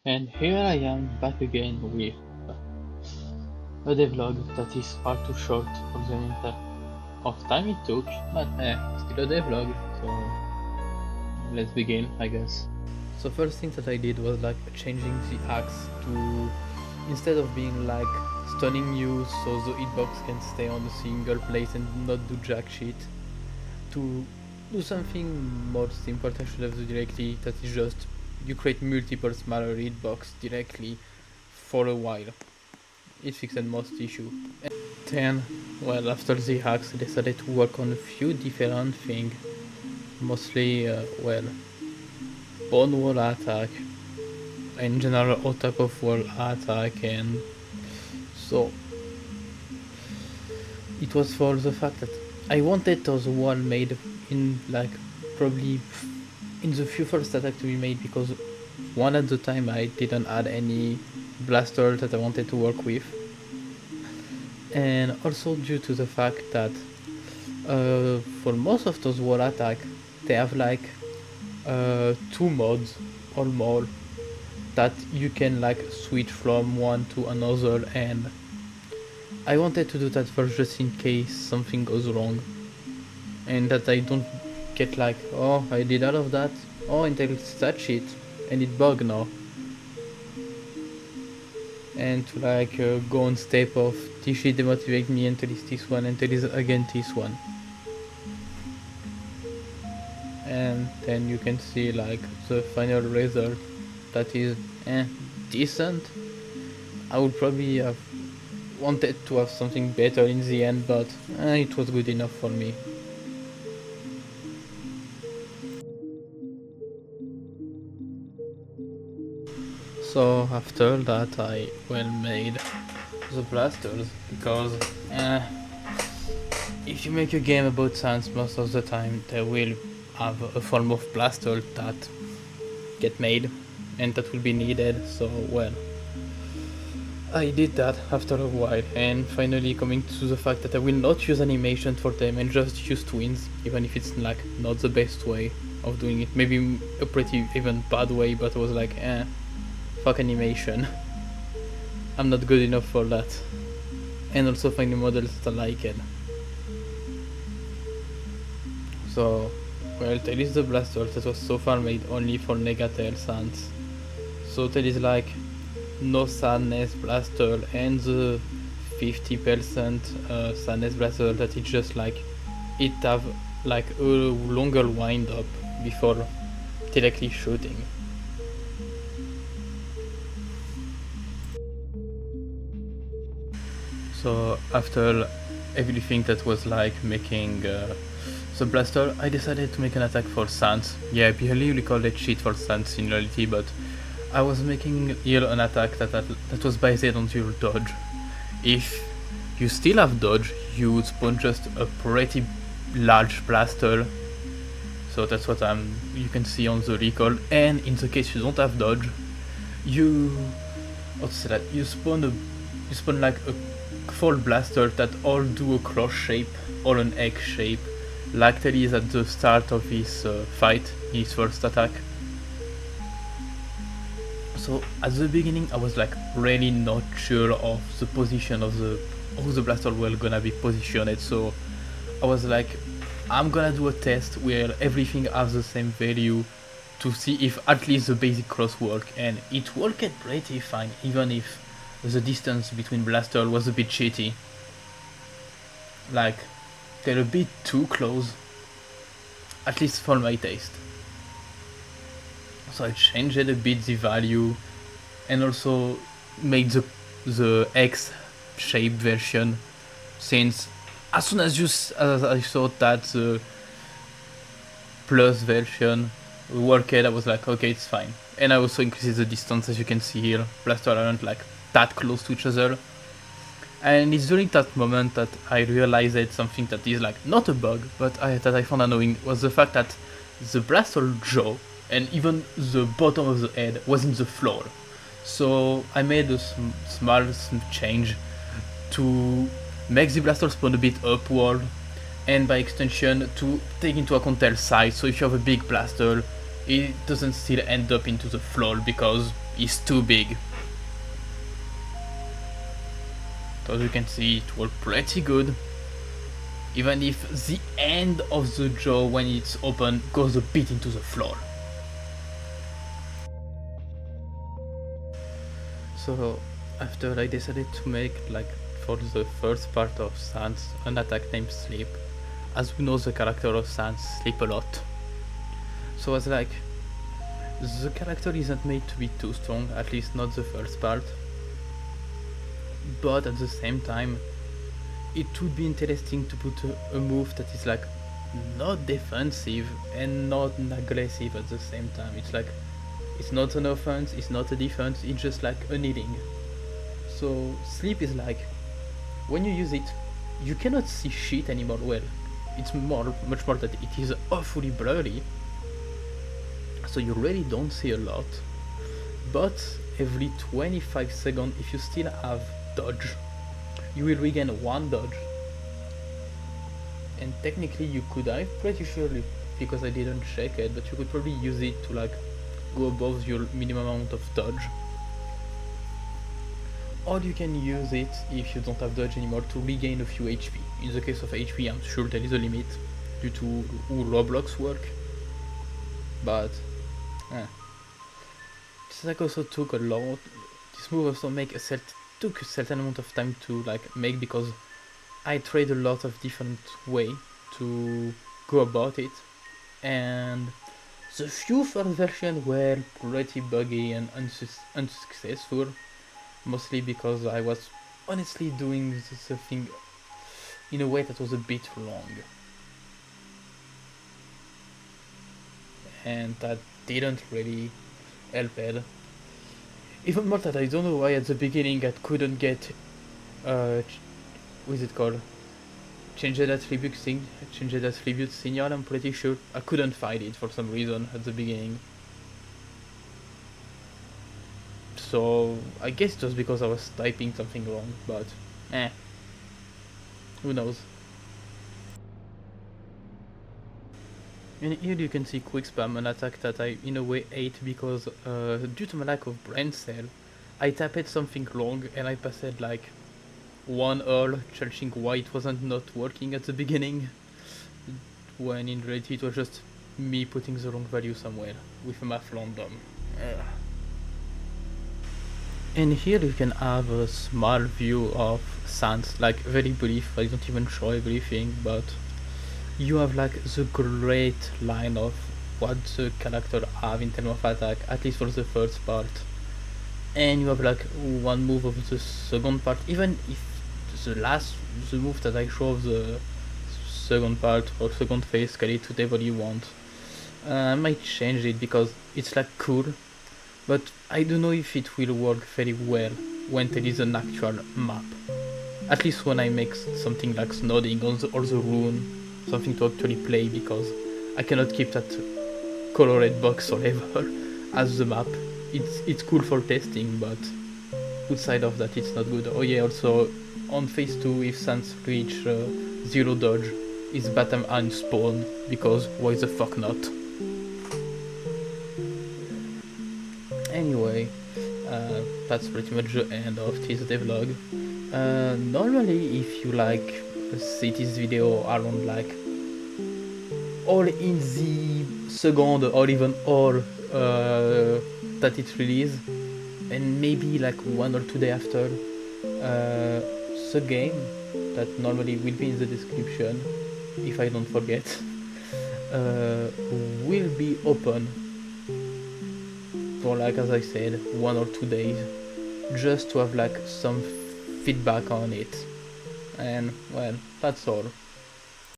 And here I am back again with a devlog that is far too short for the amount of time it took, but still a devlog, so let's begin, I guess. So first thing that I did was like changing the axe to, instead of being like stunning you so the hitbox can stay on a single place and not do jack shit, to do something more simple that should have do directly, that is just you create multiple smaller hitbox directly for a while. It fixed most issue. And then, well, after the hacks, I decided to work on a few different things. Mostly, well, bone wall attack, in general all type of wall attack, and so it was for the fact that I wanted those wall made in like probably in the few first attack to be made, because one at the time I didn't add any blaster that I wanted to work with, and also due to the fact that for most of those wall attack they have like 2 modes or more that you can like switch from one to another, and I wanted to do that first just in case something goes wrong, and that I don't get like, oh, I did all of that, oh, until it's that shit and it bug now, and to like go on step of this shit demotivate me until it's this one, until it's again this one, and then you can see like the final result that is decent. I would probably have wanted to have something better in the end, but it was good enough for me. So after that I well made the blasters, because if you make a game about science, most of the time they will have a form of blaster that get made and that will be needed, so well, I did that after a while, and finally coming to the fact that I will not use animation for them and just use twins, even if it's like not the best way of doing it, maybe a pretty even bad way, but I was like, fuck animation. I'm not good enough for that. And also finding models that I like it. So, well, there is the blaster that was so far made only for Negatel Sans. So there is like no sadness blaster, and the 50% sadness blaster that is just like it have like a longer wind up before directly shooting. So after everything that was like making the blaster, I decided to make an attack for Sans. Yeah, I barely recall that shit for Sans in reality, but I was making here an attack that was based on your dodge. If you still have dodge, you would spawn just a pretty large blaster. So that's what you can see on the recall. And in the case you don't have dodge, you spawn like a full blaster that all do a cross shape or an egg shape, like Telly is at the start of his fight, his first attack. So at the beginning I was like really not sure of the position of how the blaster were gonna be positioned, so I was like, I'm gonna do a test where everything has the same value to see if at least the basic cross work, and it worked pretty fine, even if the distance between blaster was a bit shitty. Like, they're a bit too close, at least for my taste. So I changed a bit the value, and also made the X shape version, since as soon as I saw that the plus version worked, I was like, okay, it's fine. And I also increased the distance, as you can see here. Blaster aren't like that close to each other. And it's during that moment that I realized something that is like not a bug, but that I found annoying, was the fact that the blaster jaw and even the bottom of the head was in the floor. So I made a small change to make the blaster spawn a bit upward, and by extension to take into account their size. So if you have a big blaster, it doesn't still end up into the floor because is too big. So as you can see, it was pretty good. Even if the end of the jaw when it's open goes a bit into the floor. So after I decided to make, like, for the first part of Sans an attack named Sleep. As we know, the character of Sans sleep a lot. So I was like, the character isn't made to be too strong, at least not the first part. But at the same time, it would be interesting to put a move that is like not defensive and not aggressive at the same time. It's like, it's not an offense, it's not a defense, it's just like a healing. So Sleep is like, when you use it, you cannot see shit anymore. Well, it's much more that it is awfully blurry, so you really don't see a lot. But every 25 seconds, if you still have dodge, you will regain one dodge. And technically you could, I'm pretty sure, because I didn't check it, but you could probably use it to like go above your minimum amount of dodge. Or you can use it, if you don't have dodge anymore, to regain a few HP. In the case of HP, I'm sure there is a limit due to how roblox work. But this like also took a lot. This move also took a certain amount of time to like make, because I tried a lot of different way to go about it, and the few first versions were pretty buggy and unsuccessful, mostly because I was honestly doing the thing in a way that was a bit long, and that didn't really help it. Even more that I don't know why at the beginning I couldn't get what is it called? Change that attribute signal. I'm pretty sure I couldn't find it for some reason at the beginning. So I guess it was because I was typing something wrong, but who knows. And here you can see quick spam, an attack that I in a way hate, because due to my lack of brain cell, I tapped something wrong and I passed like 1 hour searching why it wasn't not working at the beginning, when in reality it was just me putting the wrong value somewhere with a math random. And here you can have a small view of Sans, like very brief. I don't even show everything, but you have like the great line of what the character have in terms of attack, at least for the first part. And you have like one move of the second part, even if the move that I show of the second part or second phase, call it whatever you want. I might change it because it's like cool, but I don't know if it will work very well when there is an actual map. At least when I make something like Snowding or the rune, something to actually play, because I cannot keep that colored box forever as the map. It's cool for testing, but outside of that it's not good. Oh yeah, also on phase 2, if Sans reach 0 dodge, his bottom hand spawn, because why the fuck not? Anyway, that's pretty much the end of this devlog. Normally if you like see this video around like all in the second or even all that it's released, and maybe like 1 or 2 days after, the game that normally will be in the description if I don't forget will be open for, like as I said, 1 or 2 days, just to have like some feedback on it. And well, that's all.